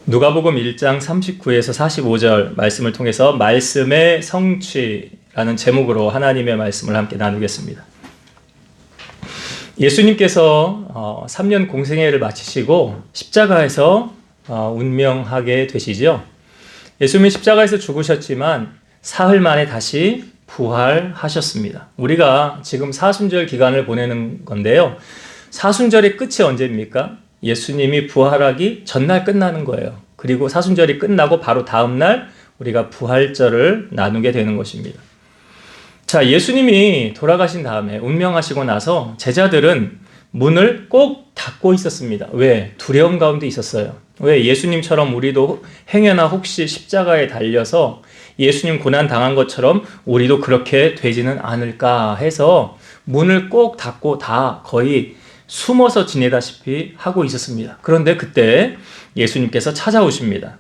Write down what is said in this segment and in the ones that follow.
누가복음 1장 39에서 45절 말씀을 통해서 말씀의 성취라는 제목으로 하나님의 말씀을 함께 나누겠습니다. 예수님께서 3년 공생애를 마치시고 십자가에서 운명하게 되시죠. 예수님은 십자가에서 죽으셨지만 사흘 만에 다시 부활하셨습니다. 우리가 지금 사순절 기간을 보내는 건데요. 사순절의 끝이 언제입니까? 예수님이 부활하기 전날 끝나는 거예요. 그리고 사순절이 끝나고 바로 다음날 우리가 부활절을 나누게 되는 것입니다. 자, 예수님이 돌아가신 다음에 운명하시고 나서 제자들은 문을 꼭 닫고 있었습니다. 왜? 두려움 가운데 있었어요. 왜? 예수님처럼 우리도 행여나 혹시 십자가에 달려서 예수님 고난 당한 것처럼 우리도 그렇게 되지는 않을까 해서 문을 꼭 닫고 다 거의 숨어서 지내다시피 하고 있었습니다. 그런데 그때 예수님께서 찾아오십니다.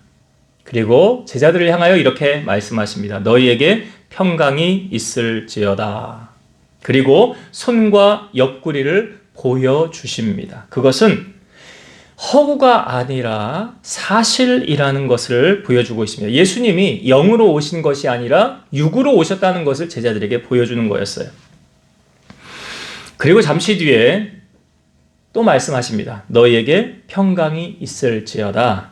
그리고 제자들을 향하여 이렇게 말씀하십니다. 너희에게 평강이 있을지어다. 그리고 손과 옆구리를 보여주십니다. 그것은 허구가 아니라 사실이라는 것을 보여주고 있습니다. 예수님이 영으로 오신 것이 아니라 육으로 오셨다는 것을 제자들에게 보여주는 거였어요. 그리고 잠시 뒤에 또 말씀하십니다. 너희에게 평강이 있을지어다.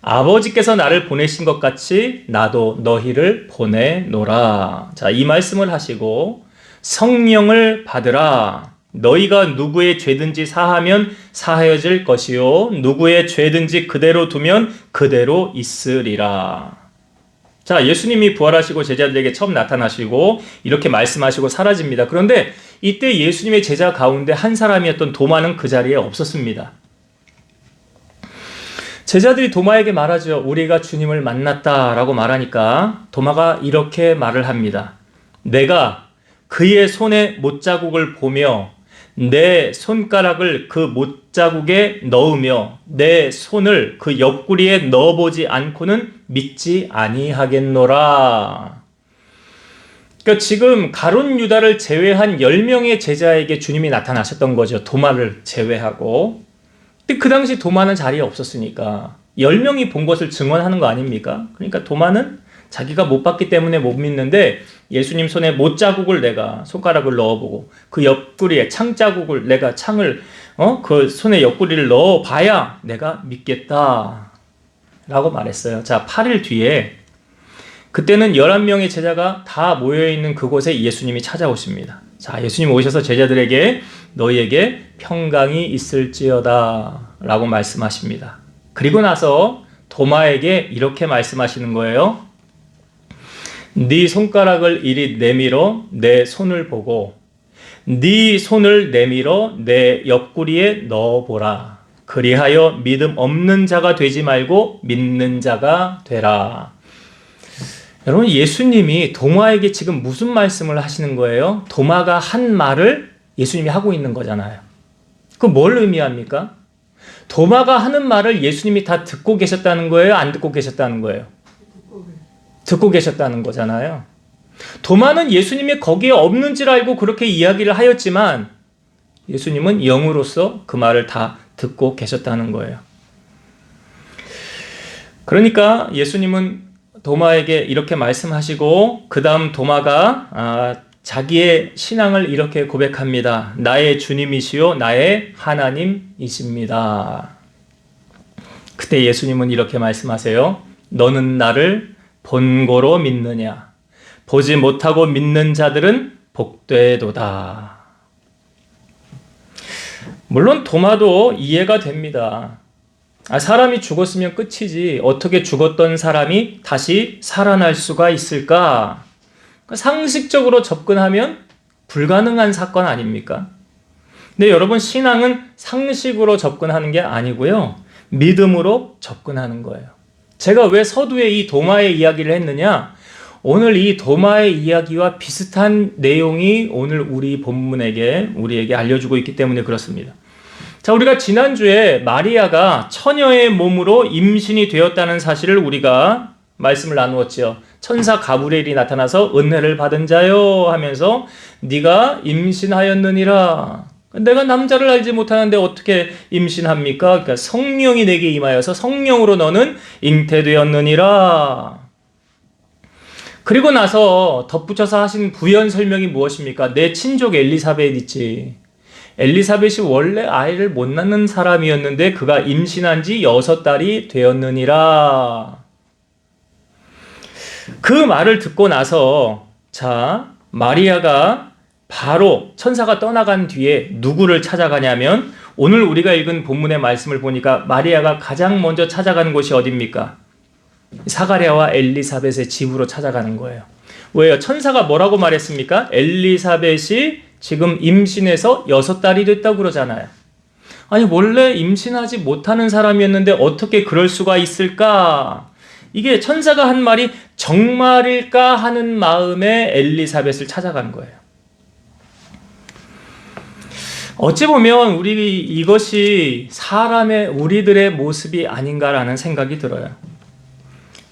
아버지께서 나를 보내신 것 같이 나도 너희를 보내노라. 자, 이 말씀을 하시고 성령을 받으라. 너희가 누구의 죄든지 사하면 사하여질 것이요 누구의 죄든지 그대로 두면 그대로 있으리라. 자, 예수님이 부활하시고 제자들에게 처음 나타나시고 이렇게 말씀하시고 사라집니다. 그런데 이때 예수님의 제자 가운데 한 사람이었던 도마는 그 자리에 없었습니다. 제자들이 도마에게 말하죠. 우리가 주님을 만났다라고 말하니까 도마가 이렇게 말을 합니다. 내가 그의 손에 못자국을 보며 내 손가락을 그 못자국에 넣으며 내 손을 그 옆구리에 넣어보지 않고는 믿지 아니하겠노라. 그러니까 지금 가룟 유다를 제외한 10명의 제자에게 주님이 나타나셨던 거죠. 도마를 제외하고. 근데 그 당시 도마는 자리에 없었으니까 10명이 본 것을 증언하는 거 아닙니까? 그러니까 도마는 자기가 못 봤기 때문에 못 믿는데 예수님 손에 못자국을 내가 손가락을 넣어보고 그 옆구리에 창자국을 내가 그 손에 옆구리를 넣어봐야 내가 믿겠다 라고 말했어요. 자, 8일 뒤에 그때는 11명의 제자가 다 모여있는 그곳에 예수님이 찾아오십니다. 자, 예수님 오셔서 제자들에게 너희에게 평강이 있을지어다 라고 말씀하십니다. 그리고 나서 도마에게 이렇게 말씀하시는 거예요. 네 손가락을 이리 내밀어 내 손을 보고 네 손을 내밀어 내 옆구리에 넣어보라. 그리하여 믿음 없는 자가 되지 말고 믿는 자가 되라. 여러분, 예수님이 도마에게 지금 무슨 말씀을 하시는 거예요? 도마가 한 말을 예수님이 하고 있는 거잖아요. 그 뭘 의미합니까? 도마가 하는 말을 예수님이 다 듣고 계셨다는 거예요? 안 듣고 계셨다는 거예요? 듣고 계셨다는 거잖아요. 도마는 예수님이 거기에 없는 줄 알고 그렇게 이야기를 하였지만 예수님은 영으로서 그 말을 다 듣고 계셨다는 거예요. 그러니까 예수님은 도마에게 이렇게 말씀하시고 그 다음 도마가 자기의 신앙을 이렇게 고백합니다. 나의 주님이시요 나의 하나님이십니다. 그때 예수님은 이렇게 말씀하세요. 너는 나를 본고로 믿느냐? 보지 못하고 믿는 자들은 복되도다. 물론 도마도 이해가 됩니다. 사람이 죽었으면 끝이지 어떻게 죽었던 사람이 다시 살아날 수가 있을까? 상식적으로 접근하면 불가능한 사건 아닙니까? 근데 여러분, 신앙은 상식으로 접근하는 게 아니고요. 믿음으로 접근하는 거예요. 제가 왜 서두에 이 도마의 이야기를 했느냐? 오늘 이 도마의 이야기와 비슷한 내용이 오늘 우리 본문에게 우리에게 알려주고 있기 때문에 그렇습니다. 자, 우리가 지난주에 마리아가 처녀의 몸으로 임신이 되었다는 사실을 우리가 말씀을 나누었지요. 천사 가브리엘이 나타나서 은혜를 받은 자요 하면서 네가 임신하였느니라. 내가 남자를 알지 못하는데 어떻게 임신합니까? 그러니까 성령이 내게 임하여서 성령으로 너는 잉태되었느니라. 그리고 나서 덧붙여서 하신 부연 설명이 무엇입니까? 내 친족 엘리사벳 있지. 엘리사벳이 원래 아이를 못 낳는 사람이었는데 그가 임신한 지 6달이 되었느니라. 그 말을 듣고 나서 자, 마리아가 바로 천사가 떠나간 뒤에 누구를 찾아가냐면 오늘 우리가 읽은 본문의 말씀을 보니까 마리아가 가장 먼저 찾아가는 곳이 어디입니까? 사가랴와 엘리사벳의 집으로 찾아가는 거예요. 왜요? 천사가 뭐라고 말했습니까? 엘리사벳이 지금 임신해서 6달이 됐다고 그러잖아요. 아니 원래 임신하지 못하는 사람이었는데 어떻게 그럴 수가 있을까? 이게 천사가 한 말이 정말일까 하는 마음에 엘리사벳을 찾아간 거예요. 어찌 보면 이것이 우리들의 모습이 아닌가라는 생각이 들어요.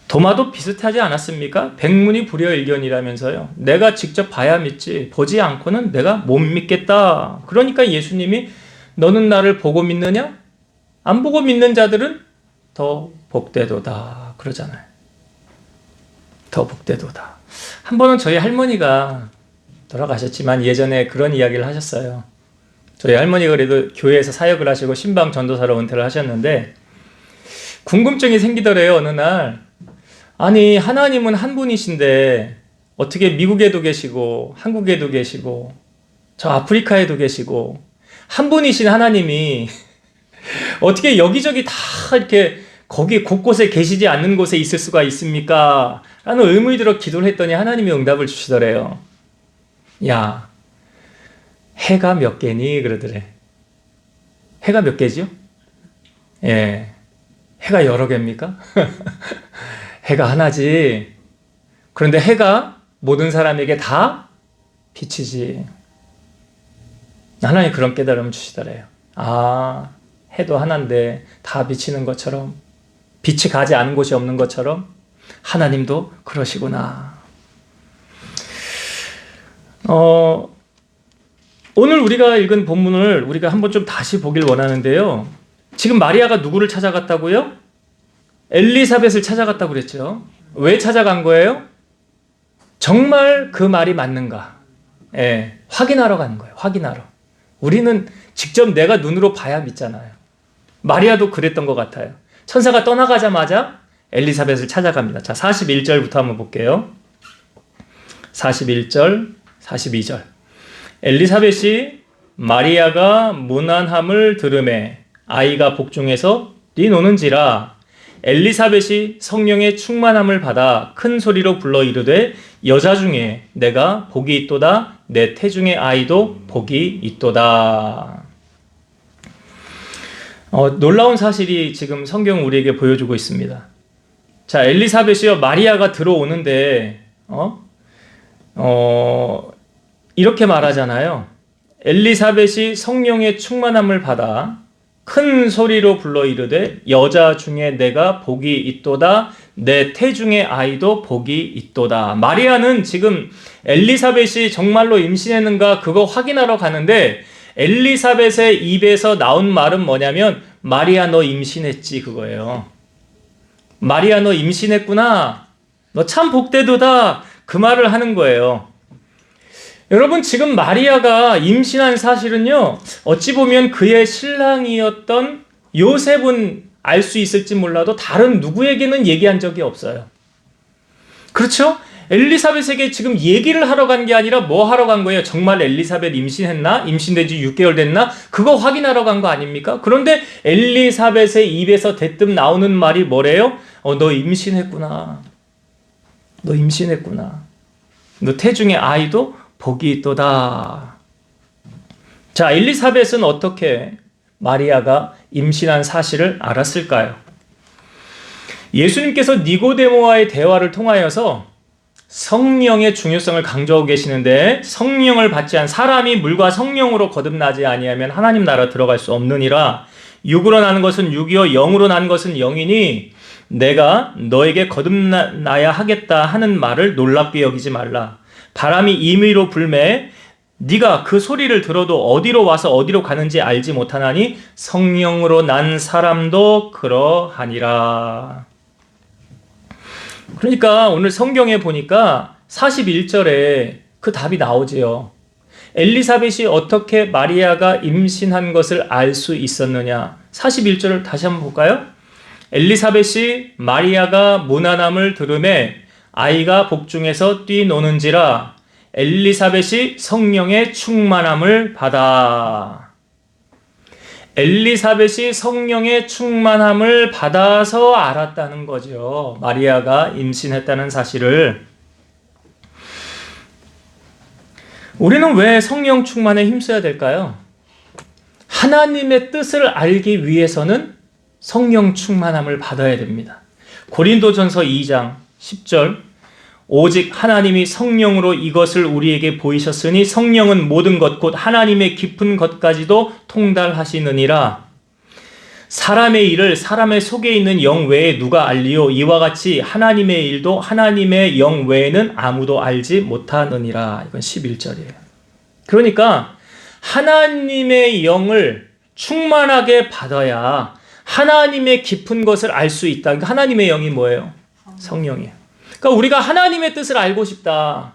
도마도 비슷하지 않았습니까? 백문이 불여일견이라면서요. 내가 직접 봐야 믿지 보지 않고는 내가 못 믿겠다. 그러니까 예수님이 너는 나를 보고 믿느냐? 안 보고 믿는 자들은 더 복되도다 그러잖아요. 더 복되도다. 한 번은 저희 할머니가 돌아가셨지만 예전에 그런 이야기를 하셨어요. 저희 할머니가 그래도 교회에서 사역을 하시고 신방 전도사로 은퇴를 하셨는데 궁금증이 생기더래요. 어느 날 아니 하나님은 한 분이신데 어떻게 미국에도 계시고 한국에도 계시고 저 아프리카에도 계시고 한 분이신 하나님이 어떻게 여기저기 다 이렇게 거기 곳곳에 계시지 않는 곳에 있을 수가 있습니까? 라는 의문이 들어 기도를 했더니 하나님이 응답을 주시더래요. 야, 해가 몇 개니? 그러더래. 해가 몇 개죠? 예, 해가 여러 개입니까? 해가 하나지. 그런데 해가 모든 사람에게 다 빛이지. 하나님 그런 깨달음을 주시더래요. 아, 해도 하나인데 다 비치는 것처럼 빛이 가지 않은 곳이 없는 것처럼 하나님도 그러시구나. 오늘 우리가 읽은 본문을 우리가 한번 좀 다시 보길 원하는데요. 지금 마리아가 누구를 찾아갔다고요? 엘리사벳을 찾아갔다고 그랬죠. 왜 찾아간 거예요? 정말 그 말이 맞는가? 예, 확인하러 가는 거예요. 확인하러. 우리는 직접 내가 눈으로 봐야 믿잖아요. 마리아도 그랬던 것 같아요. 천사가 떠나가자마자 엘리사벳을 찾아갑니다. 자, 41절부터 한번 볼게요. 41절, 42절. 엘리사벳이 마리아가 무난함을 들으매 아이가 복중에서 뛰노는지라 엘리사벳이 성령의 충만함을 받아 큰 소리로 불러 이르되 여자 중에 내가 복이 있도다 내 태중의 아이도 복이 있도다. 놀라운 사실이 지금 성경 우리에게 보여주고 있습니다. 자, 엘리사벳이요 마리아가 들어오는데 이렇게 말하잖아요. 엘리사벳이 성령의 충만함을 받아 큰 소리로 불러 이르되 여자 중에 내가 복이 있도다 내 태중의 아이도 복이 있도다. 마리아는 지금 엘리사벳이 정말로 임신했는가 그거 확인하러 가는데 엘리사벳의 입에서 나온 말은 뭐냐면 마리아 너 임신했지 그거예요. 마리아 너 임신했구나. 너 참 복되도다. 그 말을 하는 거예요. 여러분 지금 마리아가 임신한 사실은요. 어찌 보면 그의 신랑이었던 요셉은 알 수 있을지 몰라도 다른 누구에게는 얘기한 적이 없어요. 그렇죠? 엘리사벳에게 지금 얘기를 하러 간 게 아니라 뭐 하러 간 거예요? 정말 엘리사벳 임신했나? 임신된 지 6개월 됐나? 그거 확인하러 간 거 아닙니까? 그런데 엘리사벳의 입에서 대뜸 나오는 말이 뭐래요? 너 임신했구나. 너 임신했구나. 너 태중의 아이도 복이 있도다. 자, 엘리사벳은 어떻게 마리아가 임신한 사실을 알았을까요? 예수님께서 니고데모와의 대화를 통하여서 성령의 중요성을 강조하고 계시는데 성령을 받지 않은 사람이 물과 성령으로 거듭나지 아니하면 하나님 나라 들어갈 수 없느니라. 육으로 나는 것은 육이요 영으로 나는 것은 영이니 내가 너에게 거듭나야 하겠다 하는 말을 놀랍게 여기지 말라. 바람이 임의로 불매 네가 그 소리를 들어도 어디로 와서 어디로 가는지 알지 못하나니 성령으로 난 사람도 그러하니라. 그러니까 오늘 성경에 보니까 41절에 그 답이 나오지요. 엘리사벳이 어떻게 마리아가 임신한 것을 알 수 있었느냐. 41절을 다시 한번 볼까요? 엘리사벳이 마리아가 무난함을 들음에 아이가 복중에서 뛰노는지라 엘리사벳이 성령의 충만함을 받아. 엘리사벳이 성령의 충만함을 받아서 알았다는 거죠. 마리아가 임신했다는 사실을. 우리는 왜 성령 충만에 힘써야 될까요? 하나님의 뜻을 알기 위해서는 성령 충만함을 받아야 됩니다. 고린도전서 2장 10절 오직 하나님이 성령으로 이것을 우리에게 보이셨으니 성령은 모든 것 곧 하나님의 깊은 것까지도 통달하시느니라. 사람의 일을 사람의 속에 있는 영 외에 누가 알리요? 이와 같이 하나님의 일도 하나님의 영 외에는 아무도 알지 못하느니라. 이건 11절이에요. 그러니까 하나님의 영을 충만하게 받아야 하나님의 깊은 것을 알 수 있다. 그러니까 하나님의 영이 뭐예요? 성령이에요. 그러니까 우리가 하나님의 뜻을 알고 싶다,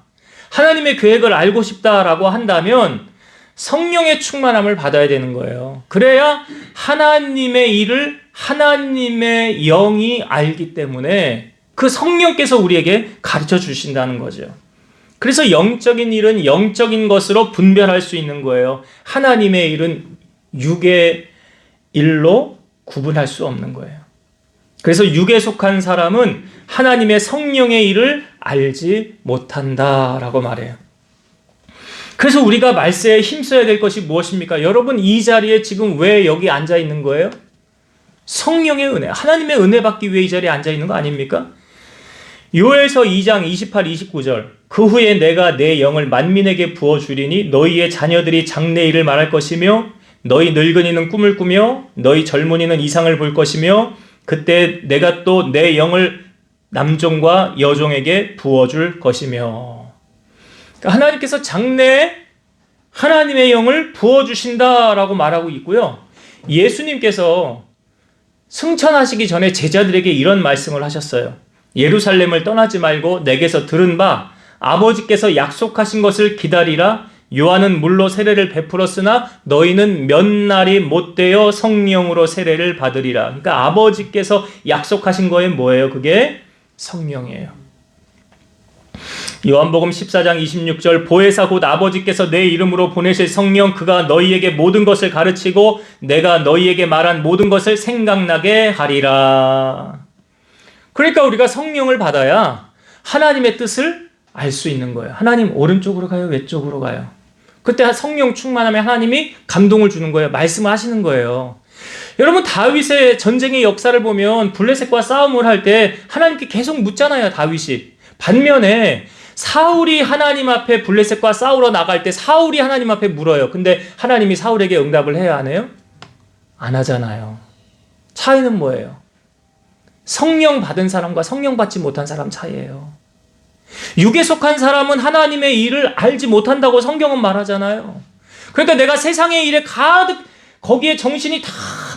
하나님의 계획을 알고 싶다라고 한다면 성령의 충만함을 받아야 되는 거예요. 그래야 하나님의 일을 하나님의 영이 알기 때문에 그 성령께서 우리에게 가르쳐 주신다는 거죠. 그래서 영적인 일은 영적인 것으로 분별할 수 있는 거예요. 하나님의 일은 육의 일로 구분할 수 없는 거예요. 그래서 육에 속한 사람은 하나님의 성령의 일을 알지 못한다라고 말해요. 그래서 우리가 말세에 힘써야 될 것이 무엇입니까? 여러분 이 자리에 지금 왜 여기 앉아 있는 거예요? 성령의 은혜, 하나님의 은혜 받기 위해 이 자리에 앉아 있는 거 아닙니까? 요엘서 2장 28, 29절 그 후에 내가 내 영을 만민에게 부어주리니 너희의 자녀들이 장래일을 말할 것이며 너희 늙은이는 꿈을 꾸며 너희 젊은이는 이상을 볼 것이며 그때 내가 또 내 영을 남종과 여종에게 부어줄 것이며. 그러니까 하나님께서 장래에 하나님의 영을 부어주신다라고 말하고 있고요. 예수님께서 승천하시기 전에 제자들에게 이런 말씀을 하셨어요. 예루살렘을 떠나지 말고 내게서 들은 바 아버지께서 약속하신 것을 기다리라. 요한은 물로 세례를 베풀었으나 너희는 몇 날이 못되어 성령으로 세례를 받으리라. 그러니까 아버지께서 약속하신 거에 뭐예요? 그게 성령이에요. 요한복음 14장 26절 보혜사 곧 아버지께서 내 이름으로 보내실 성령 그가 너희에게 모든 것을 가르치고 내가 너희에게 말한 모든 것을 생각나게 하리라. 그러니까 우리가 성령을 받아야 하나님의 뜻을 알 수 있는 거예요. 하나님 오른쪽으로 가요? 왼쪽으로 가요? 그때 성령 충만하면 하나님이 감동을 주는 거예요. 말씀을 하시는 거예요. 여러분 다윗의 전쟁의 역사를 보면 블레셋과 싸움을 할 때 하나님께 계속 묻잖아요. 다윗이. 반면에 사울이 하나님 앞에 블레셋과 싸우러 나갈 때 사울이 하나님 앞에 물어요. 근데 하나님이 사울에게 응답을 해야 하네요? 안 하잖아요. 차이는 뭐예요? 성령 받은 사람과 성령 받지 못한 사람 차이예요. 육에 속한 사람은 하나님의 일을 알지 못한다고 성경은 말하잖아요. 그러니까 내가 세상의 일에 가득 거기에 정신이 다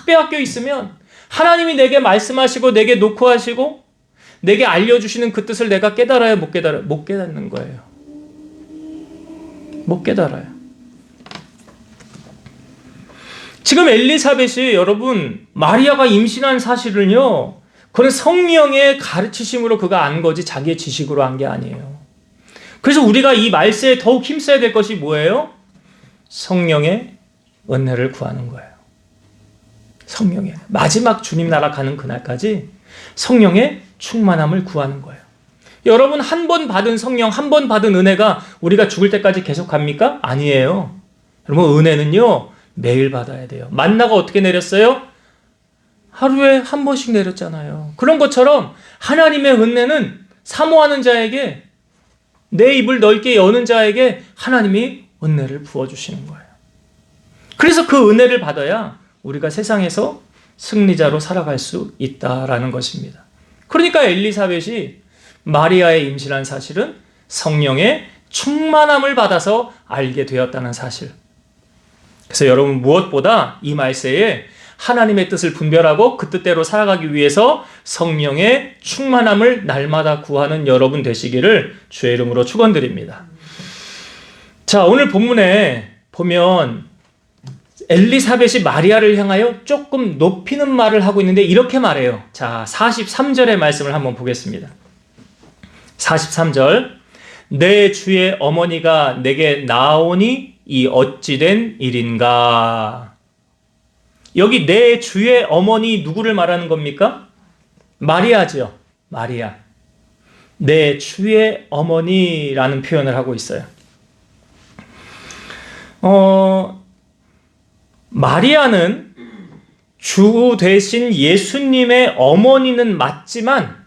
빼앗겨 있으면 하나님이 내게 말씀하시고 내게 노크하시고 내게 알려주시는 그 뜻을 내가 깨달아요? 못 깨달아요? 못 깨닫는 거예요. 못 깨달아요. 지금 엘리사벳이 여러분 마리아가 임신한 사실은요, 그건 성령의 가르치심으로 그가 안 거지 자기의 지식으로 한 게 아니에요. 그래서 우리가 이 말세에 더욱 힘써야 될 것이 뭐예요? 성령의 은혜를 구하는 거예요. 성령의 마지막 주님 나라 가는 그날까지 성령의 충만함을 구하는 거예요. 여러분 한 번 받은 성령, 한 번 받은 은혜가 우리가 죽을 때까지 계속 갑니까? 아니에요. 여러분 은혜는요 매일 받아야 돼요. 만나가 어떻게 내렸어요? 하루에 한 번씩 내렸잖아요. 그런 것처럼 하나님의 은혜는 사모하는 자에게, 내 입을 넓게 여는 자에게 하나님이 은혜를 부어주시는 거예요. 그래서 그 은혜를 받아야 우리가 세상에서 승리자로 살아갈 수 있다라는 것입니다. 그러니까 엘리사벳이 마리아의 임신한 사실은 성령의 충만함을 받아서 알게 되었다는 사실. 그래서 여러분 무엇보다 이 말세에 하나님의 뜻을 분별하고 그 뜻대로 살아가기 위해서 성령의 충만함을 날마다 구하는 여러분 되시기를 주의 이름으로 축원드립니다. 자, 오늘 본문에 보면 엘리사벳이 마리아를 향하여 조금 높이는 말을 하고 있는데 이렇게 말해요. 자, 43절의 말씀을 한번 보겠습니다. 43절. 내 주의 어머니가 내게 나오니 이 어찌된 일인가. 여기 내 주의 어머니 누구를 말하는 겁니까? 마리아죠. 마리아. 내 주의 어머니라는 표현을 하고 있어요. 마리아는 주 되신 예수님의 어머니는 맞지만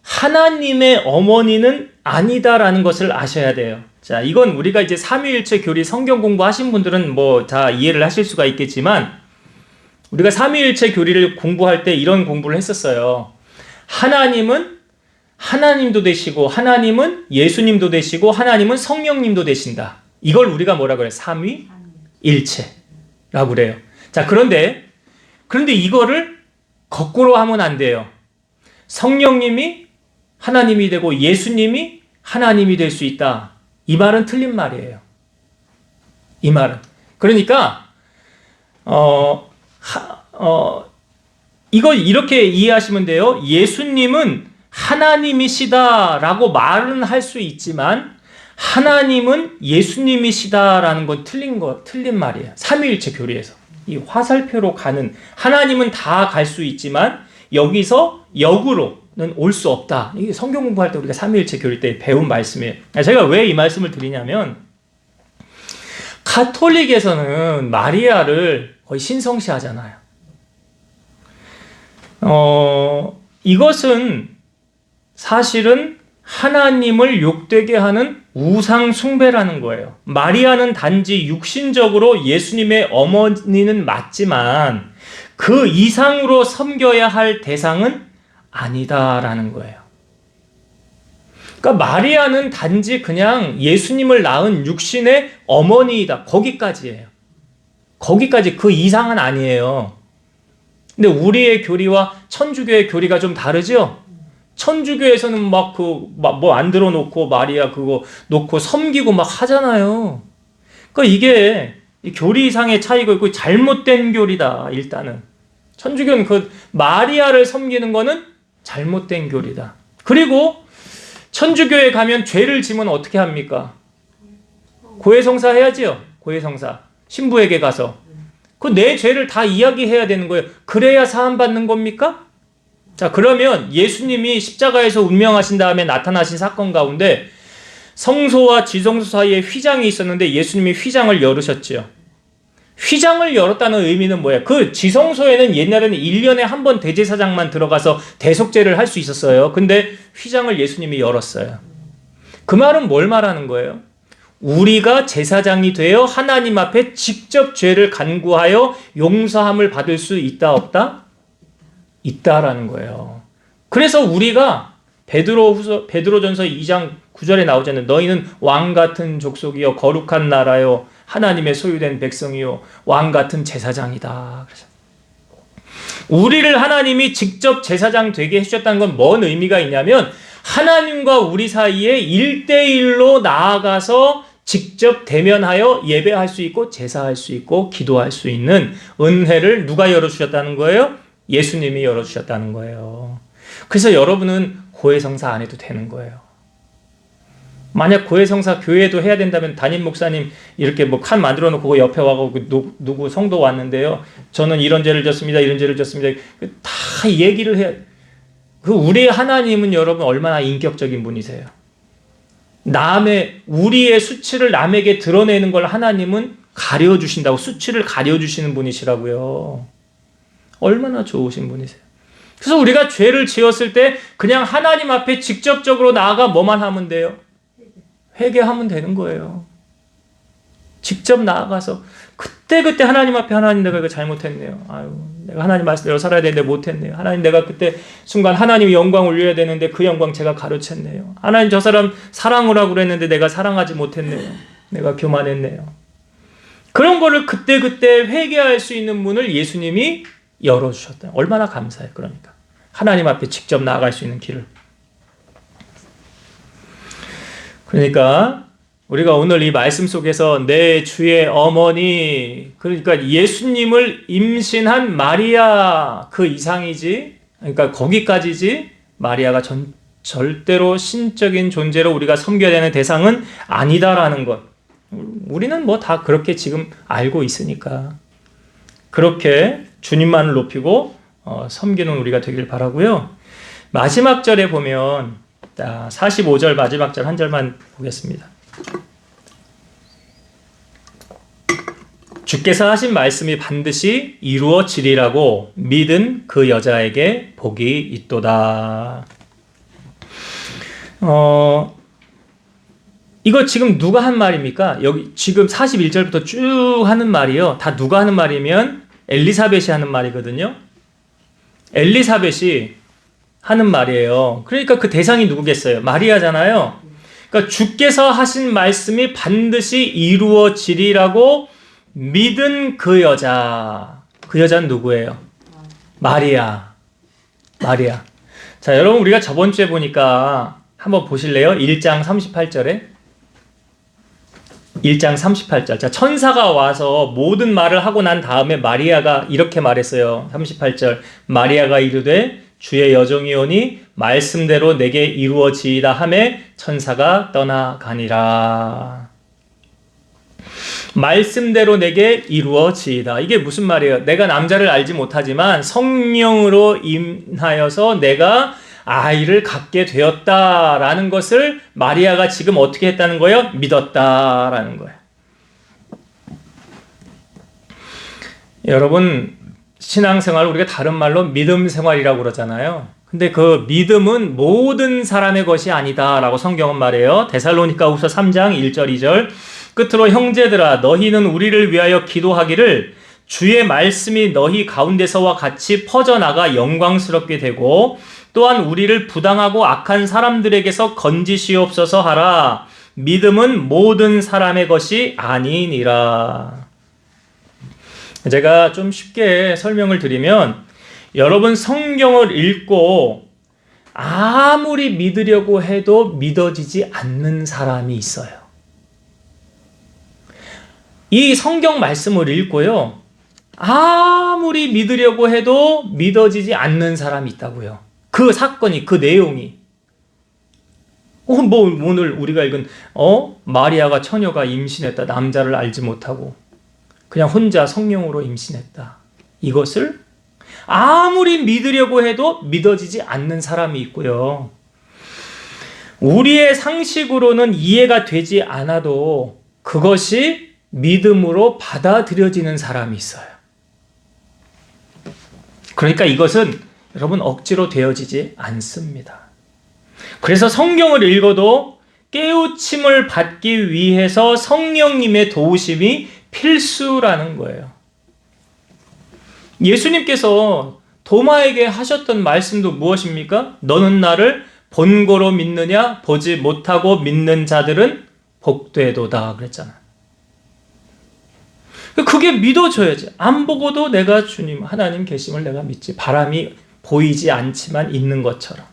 하나님의 어머니는 아니다라는 것을 아셔야 돼요. 자, 이건 우리가 이제 삼위일체 교리 성경 공부하신 분들은 뭐 다 이해를 하실 수가 있겠지만 우리가 삼위일체 교리를 공부할 때 이런 공부를 했었어요. 하나님은 하나님도 되시고 하나님은 예수님도 되시고 하나님은 성령님도 되신다. 이걸 우리가 뭐라 그래요? 삼위일체라고 그래요. 자, 그런데 이거를 거꾸로 하면 안 돼요. 성령님이 하나님이 되고 예수님이 하나님이 될 수 있다. 이 말은 틀린 말이에요. 이 말은. 그러니까 이걸 이렇게 이해하시면 돼요. 예수님은 하나님이시다라고 말은 할 수 있지만 하나님은 예수님이시다라는 건 틀린 말이에요. 삼위일체 교리에서. 이 화살표로 가는 하나님은 다 갈 수 있지만 여기서 역으로는 올 수 없다. 이게 성경 공부할 때 우리가 삼위일체 교리 때 배운 말씀이에요. 제가 왜 이 말씀을 드리냐면 가톨릭에서는 마리아를 거의 신성시하잖아요. 이것은 사실은 하나님을 욕되게 하는 우상 숭배라는 거예요. 마리아는 단지 육신적으로 예수님의 어머니는 맞지만 그 이상으로 섬겨야 할 대상은 아니다라는 거예요. 그러니까 마리아는 단지 그냥 예수님을 낳은 육신의 어머니이다. 거기까지예요. 거기까지, 그 이상은 아니에요. 근데 우리의 교리와 천주교의 교리가 좀 다르죠? 천주교에서는 뭐 안 들어놓고 마리아 그거 놓고 섬기고 막 하잖아요. 그러니까 이게 교리상의 차이가 있고 잘못된 교리다, 일단은. 천주교는 그 마리아를 섬기는 거는 잘못된 교리다. 그리고 천주교에 가면 죄를 지면 어떻게 합니까? 고해성사 해야지요. 고해성사. 신부에게 가서. 그 내 죄를 다 이야기해야 되는 거예요. 그래야 사함 받는 겁니까? 자, 그러면 예수님이 십자가에서 운명하신 다음에 나타나신 사건 가운데 성소와 지성소 사이에 휘장이 있었는데 예수님이 휘장을 열으셨죠. 휘장을 열었다는 의미는 뭐예요? 그 지성소에는 옛날에는 1년에 한 번 대제사장만 들어가서 대속죄를 할 수 있었어요. 근데 휘장을 예수님이 열었어요. 그 말은 뭘 말하는 거예요? 우리가 제사장이 되어 하나님 앞에 직접 죄를 간구하여 용서함을 받을 수 있다, 없다? 있다라는 거예요. 그래서 우리가 베드로전서 2장 9절에 나오잖아요. 너희는 왕 같은 족속이요 거룩한 나라요 하나님의 소유된 백성이요 왕 같은 제사장이다. 그래서 우리를 하나님이 직접 제사장 되게 해주셨다는 건 뭔 의미가 있냐면 하나님과 우리 사이에 1대1로 나아가서 직접 대면하여 예배할 수 있고 제사할 수 있고 기도할 수 있는 은혜를 누가 열어주셨다는 거예요? 예수님이 열어주셨다는 거예요. 그래서 여러분은 고해성사 안 해도 되는 거예요. 만약 고해성사 교회도 해야 된다면 담임 목사님 이렇게 뭐 칸 만들어 놓고 그 옆에 와서 누구 성도 왔는데요. 저는 이런 죄를 졌습니다. 이런 죄를 졌습니다. 다 얘기를 해야. 그 우리 하나님은 여러분 얼마나 인격적인 분이세요. 우리의 수치를 남에게 드러내는 걸 하나님은 가려주신다고, 수치를 가려주시는 분이시라고요. 얼마나 좋으신 분이세요. 그래서 우리가 죄를 지었을 때 그냥 하나님 앞에 직접적으로 나아가 뭐만 하면 돼요? 회개하면 되는 거예요. 직접 나아가서 그때 하나님 앞에 하나님 내가 이거 잘못했네요. 아유, 내가 하나님 말씀대로 살아야 되는데 못했네요. 하나님 내가 그때 순간 하나님의 영광 올려야 되는데 그 영광 제가 가로챘네요. 하나님 저 사람 사랑을 하고 그랬는데 내가 사랑하지 못했네요. 내가 교만했네요. 그런 거를 그때 회개할 수 있는 문을 예수님이 열어주셨다. 얼마나 감사해. 그러니까 하나님 앞에 직접 나아갈 수 있는 길을. 그러니까 우리가 오늘 이 말씀 속에서 내 주의 어머니, 그러니까 예수님을 임신한 마리아 그 이상이지, 그러니까 거기까지지, 마리아가 절대로 신적인 존재로 우리가 섬겨야 되는 대상은 아니다라는 것. 우리는 뭐 다 그렇게 지금 알고 있으니까 그렇게 주님만을 높이고 섬기는 우리가 되길 바라고요. 마지막 절에 보면 45절 마지막 절 한 절만 보겠습니다. 주께서 하신 말씀이 반드시 이루어지리라고 믿은 그 여자에게 복이 있도다. 이거 지금 누가 한 말입니까? 여기 지금 41절부터 쭉 하는 말이요. 다 누가 하는 말이면 엘리사벳이 하는 말이거든요. 엘리사벳이 하는 말이에요. 그러니까 그 대상이 누구겠어요? 마리아잖아요. 그러니까 주께서 하신 말씀이 반드시 이루어지리라고 믿은 그 여자. 그 여자는 누구예요? 마리아. 자, 여러분 우리가 저번 주에 보니까 한번 보실래요? 1장 38절에. 1장 38절. 자, 천사가 와서 모든 말을 하고 난 다음에 마리아가 이렇게 말했어요. 38절. 마리아가 이르되 주의 여종이오니 말씀대로 내게 이루어지이다 하매 천사가 떠나가니라. 말씀대로 내게 이루어지이다. 이게 무슨 말이에요? 내가 남자를 알지 못하지만 성령으로 임하여서 내가 아이를 갖게 되었다라는 것을 마리아가 지금 어떻게 했다는 거예요? 믿었다라는 거예요. 여러분, 신앙생활 우리가 다른 말로 믿음 생활이라고 그러잖아요. 근데 그 믿음은 모든 사람의 것이 아니다라고 성경은 말해요. 데살로니가후서 3장 1절 2절. 끝으로 형제들아 너희는 우리를 위하여 기도하기를 주의 말씀이 너희 가운데서와 같이 퍼져나가 영광스럽게 되고 또한 우리를 부당하고 악한 사람들에게서 건지시옵소서 하라. 믿음은 모든 사람의 것이 아니니라. 제가 좀 쉽게 설명을 드리면 여러분 성경을 읽고 아무리 믿으려고 해도 믿어지지 않는 사람이 있어요. 이 성경 말씀을 읽고요. 아무리 믿으려고 해도 믿어지지 않는 사람이 있다고요. 그 사건이, 그 내용이. 오늘 우리가 읽은, 마리아가 처녀가 임신했다. 남자를 알지 못하고. 그냥 혼자 성령으로 임신했다. 이것을 아무리 믿으려고 해도 믿어지지 않는 사람이 있고요. 우리의 상식으로는 이해가 되지 않아도 그것이 믿음으로 받아들여지는 사람이 있어요. 그러니까 이것은 여러분 억지로 되어지지 않습니다. 그래서 성경을 읽어도 깨우침을 받기 위해서 성령님의 도우심이 필수라는 거예요. 예수님께서 도마에게 하셨던 말씀도 무엇입니까? 너는 나를 본고로 믿느냐? 보지 못하고 믿는 자들은 복되도다 그랬잖아요. 그게 믿어져야지. 안 보고도 내가 주님, 하나님 계심을 내가 믿지. 바람이 보이지 않지만 있는 것처럼.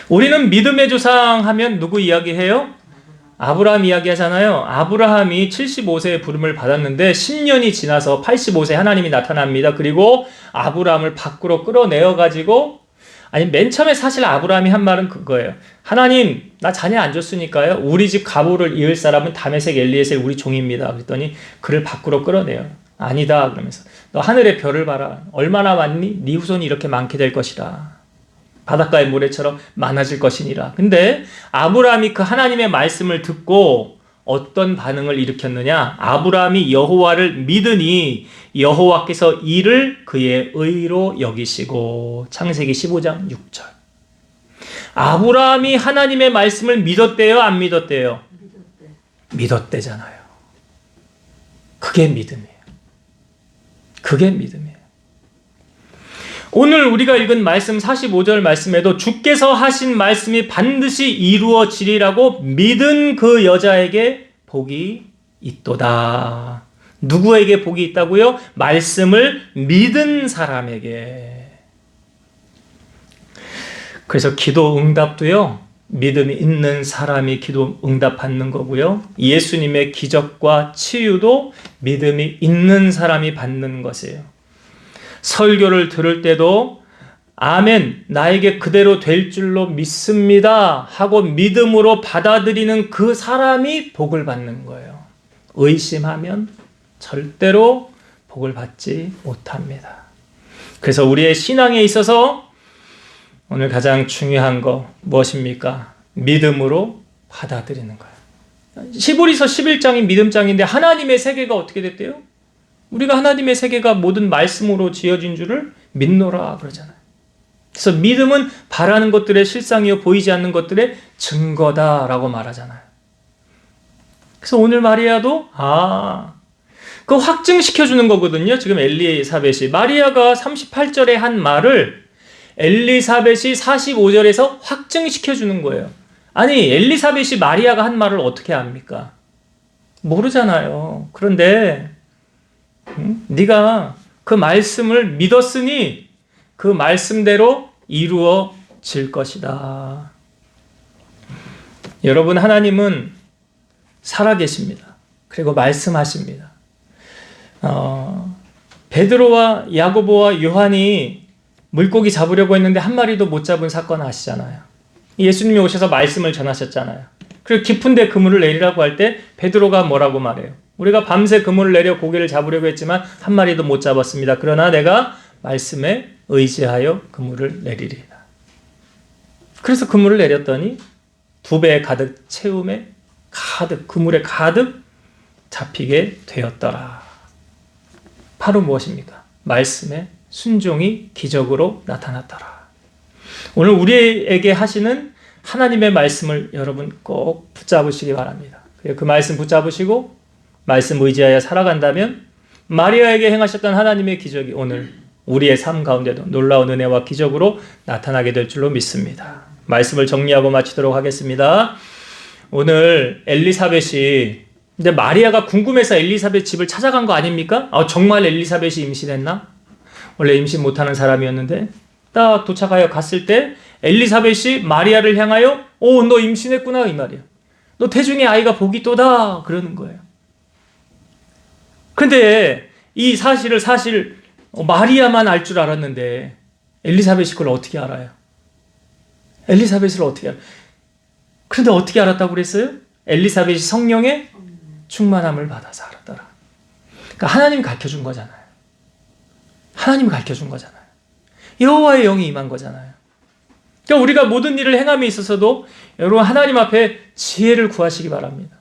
우리는 믿음의 조상 하면 누구 이야기해요? 아브라함 이야기하잖아요. 아브라함이 75세의 부름을 받았는데 10년이 지나서 85세 하나님이 나타납니다. 그리고 아브라함을 밖으로 끌어내어가지고 맨 처음에 사실 아브라함이 한 말은 그거예요. 하나님, 나 자녀 안 줬으니까요. 우리 집 가보를 이을 사람은 다메섹 엘리에셀 우리 종입니다. 그랬더니 그를 밖으로 끌어내요. 아니다 그러면서 너 하늘의 별을 봐라. 얼마나 많니? 네 후손이 이렇게 많게 될 것이라. 바닷가의 모래처럼 많아질 것이니라. 근데 아브라함이 그 하나님의 말씀을 듣고 어떤 반응을 일으켰느냐? 아브라함이 여호와를 믿으니 여호와께서 이를 그의 의로 여기시고. 창세기 15장 6절. 아브라함이 하나님의 말씀을 믿었대요? 안 믿었대요? 믿었대잖아요. 그게 믿음이에요. 그게 믿음이에요. 오늘 우리가 읽은 말씀 45절 말씀에도 주께서 하신 말씀이 반드시 이루어지리라고 믿은 그 여자에게 복이 있도다. 누구에게 복이 있다고요? 말씀을 믿은 사람에게. 그래서 기도 응답도요, 믿음이 있는 사람이 기도 응답 받는 거고요. 예수님의 기적과 치유도 믿음이 있는 사람이 받는 것이에요. 설교를 들을 때도 아멘, 나에게 그대로 될 줄로 믿습니다 하고 믿음으로 받아들이는 그 사람이 복을 받는 거예요. 의심하면 절대로 복을 받지 못합니다. 그래서 우리의 신앙에 있어서 오늘 가장 중요한 거 무엇입니까? 믿음으로 받아들이는 거예요. 히브리서 11장이 믿음장인데 하나님의 세계가 어떻게 됐대요? 우리가 하나님의 세계가 모든 말씀으로 지어진 줄을 믿노라 그러잖아요. 그래서 믿음은 바라는 것들의 실상이요 보이지 않는 것들의 증거다라고 말하잖아요. 그래서 오늘 마리아도 그거 확증시켜주는 거거든요. 지금 엘리사벳이 마리아가 38절에 한 말을 엘리사벳이 45절에서 확증시켜주는 거예요. 아니 엘리사벳이 마리아가 한 말을 어떻게 압니까? 모르잖아요. 그런데 네가 그 말씀을 믿었으니 그 말씀대로 이루어질 것이다. 여러분, 하나님은 살아계십니다. 그리고 말씀하십니다. 베드로와 야고보와 요한이 물고기 잡으려고 했는데 한 마리도 못 잡은 사건 아시잖아요. 예수님이 오셔서 말씀을 전하셨잖아요. 그리고 깊은 데 그물을 내리라고 할 때 베드로가 뭐라고 말해요? 우리가 밤새 그물을 내려 고기를 잡으려고 했지만 한 마리도 못 잡았습니다. 그러나 내가 말씀에 의지하여 그물을 내리리라. 그래서 그물을 내렸더니 2배 가득 채움에 가득, 그물에 가득 잡히게 되었더라. 바로 무엇입니까? 말씀의 순종이 기적으로 나타났더라. 오늘 우리에게 하시는 하나님의 말씀을 여러분 꼭 붙잡으시기 바랍니다. 그 말씀 붙잡으시고 말씀 의지하여 살아간다면 마리아에게 행하셨던 하나님의 기적이 오늘 우리의 삶 가운데도 놀라운 은혜와 기적으로 나타나게 될 줄로 믿습니다. 말씀을 정리하고 마치도록 하겠습니다. 오늘 엘리사벳이, 근데 마리아가 궁금해서 엘리사벳 집을 찾아간 거 아닙니까? 정말 엘리사벳이 임신했나? 원래 임신 못하는 사람이었는데 딱 도착하여 갔을 때 엘리사벳이 마리아를 향하여 너 임신했구나 이 말이야. 너 태중에 아이가 복이 또다 그러는 거예요. 근데 이 사실을 마리아만 알 줄 알았는데 엘리사벳이 그걸 어떻게 알아요? 엘리사벳을 어떻게 알아요? 그런데 어떻게 알았다고 그랬어요? 엘리사벳이 성령의 충만함을 받아서 알았더라. 그러니까 하나님이 가르쳐준 거잖아요. 하나님이 가르쳐준 거잖아요. 여호와의 영이 임한 거잖아요. 그러니까 우리가 모든 일을 행함에 있어서도 여러분 하나님 앞에 지혜를 구하시기 바랍니다.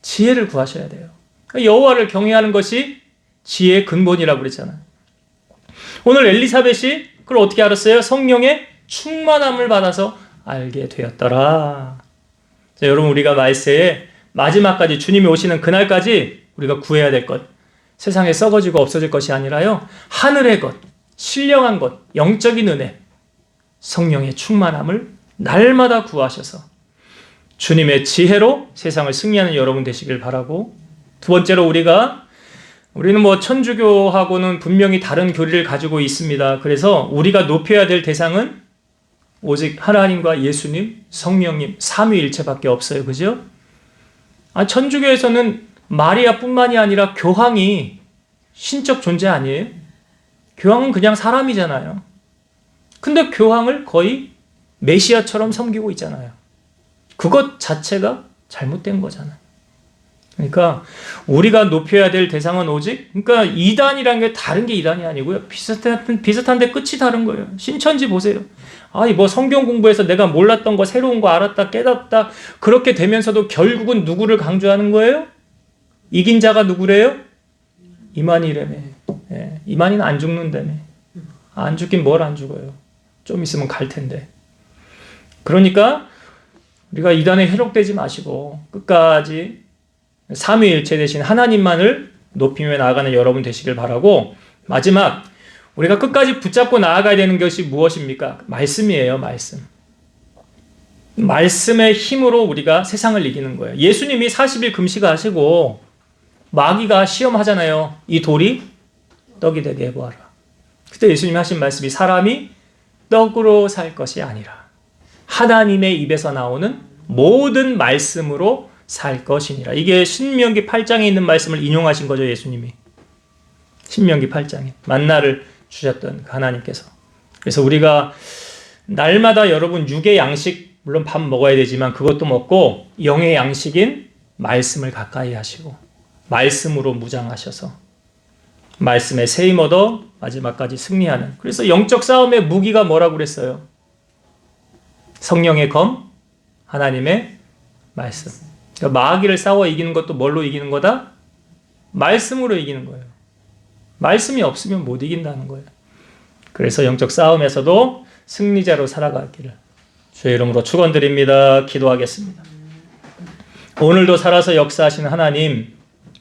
지혜를 구하셔야 돼요. 그러니까 여호와를 경외하는 것이 지혜의 근본이라고 그랬잖아요. 오늘 엘리사벳이 그걸 어떻게 알았어요? 성령의 충만함을 받아서 알게 되었더라. 자, 여러분 우리가 말세에 마지막까지 주님이 오시는 그날까지 우리가 구해야 될 것, 세상에 썩어지고 없어질 것이 아니라요, 하늘의 것, 신령한 것, 영적인 은혜, 성령의 충만함을 날마다 구하셔서 주님의 지혜로 세상을 승리하는 여러분 되시길 바라고, 두 번째로 우리는 천주교하고는 분명히 다른 교리를 가지고 있습니다. 그래서 우리가 높여야 될 대상은 오직 하나님과 예수님, 성령님, 삼위일체밖에 없어요. 그죠? 천주교에서는 마리아뿐만이 아니라 교황이 신적 존재 아니에요? 교황은 그냥 사람이잖아요. 근데 교황을 거의 메시아처럼 섬기고 있잖아요. 그것 자체가 잘못된 거잖아요. 그러니까 우리가 높여야 될 대상은 오직, 그러니까 이단이라는 게 다른 게 이단이 아니고요. 비슷한데 끝이 다른 거예요. 신천지 보세요. 성경 공부해서 내가 몰랐던 거, 새로운 거 알았다, 깨닫다, 그렇게 되면서도 결국은 누구를 강조하는 거예요? 이긴 자가 누구래요? 이만희라며. 이만희는 안 죽는다며. 안 죽긴 뭘 안 죽어요. 좀 있으면 갈 텐데. 그러니까 우리가 이단에 회록되지 마시고 끝까지 삼위일체 되신 하나님만을 높이며 나아가는 여러분 되시길 바라고, 마지막 우리가 끝까지 붙잡고 나아가야 되는 것이 무엇입니까? 말씀이에요. 말씀의 힘으로 우리가 세상을 이기는 거예요. 예수님이 40일 금식하시고 마귀가 시험하잖아요. 이 돌이 떡이 되게 해보아라. 그때 예수님이 하신 말씀이 사람이 떡으로 살 것이 아니라 하나님의 입에서 나오는 모든 말씀으로 살 것이니라. 이게 신명기 8장에 있는 말씀을 인용하신 거죠. 예수님이. 신명기 8장에 만나를 주셨던 하나님께서. 그래서 우리가 날마다 여러분 육의 양식, 물론 밥 먹어야 되지만 그것도 먹고 영의 양식인 말씀을 가까이 하시고 말씀으로 무장하셔서 말씀에 세임 얻어 마지막까지 승리하는. 그래서 영적 싸움의 무기가 뭐라고 그랬어요? 성령의 검, 하나님의 말씀. 그러니까 마귀를 싸워 이기는 것도 뭘로 이기는 거다? 말씀으로 이기는 거예요. 말씀이 없으면 못 이긴다는 거예요. 그래서 영적 싸움에서도 승리자로 살아가기를 주의 이름으로 축원드립니다. 기도하겠습니다. 오늘도 살아서 역사하시는 하나님,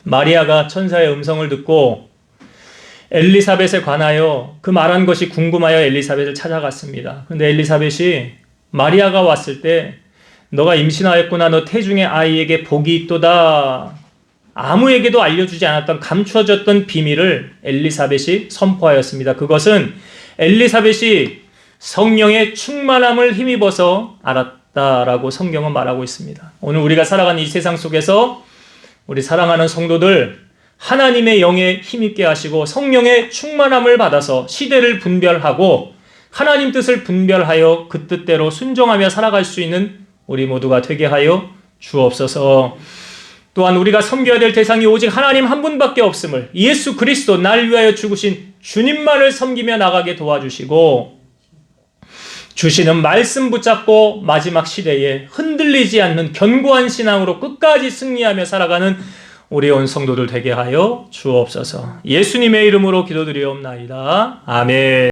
마리아가 천사의 음성을 듣고 엘리사벳에 관하여 그 말한 것이 궁금하여 엘리사벳을 찾아갔습니다. 그런데 엘리사벳이 마리아가 왔을 때 너가 임신하였구나, 너 태중의 아이에게 복이 있도다, 아무에게도 알려주지 않았던 감추어졌던 비밀을 엘리사벳이 선포하였습니다. 그것은 엘리사벳이 성령의 충만함을 힘입어서 알았다라고 성경은 말하고 있습니다. 오늘 우리가 살아가는 이 세상 속에서 우리 사랑하는 성도들, 하나님의 영에 힘있게 하시고 성령의 충만함을 받아서 시대를 분별하고 하나님 뜻을 분별하여 그 뜻대로 순종하며 살아갈 수 있는 우리 모두가 되게 하여 주옵소서. 또한 우리가 섬겨야 될 대상이 오직 하나님 한 분밖에 없음을, 예수 그리스도 날 위하여 죽으신 주님만을 섬기며 나가게 도와주시고, 주시는 말씀 붙잡고 마지막 시대에 흔들리지 않는 견고한 신앙으로 끝까지 승리하며 살아가는 우리 온 성도들 되게 하여 주옵소서. 예수님의 이름으로 기도드리옵나이다. 아멘.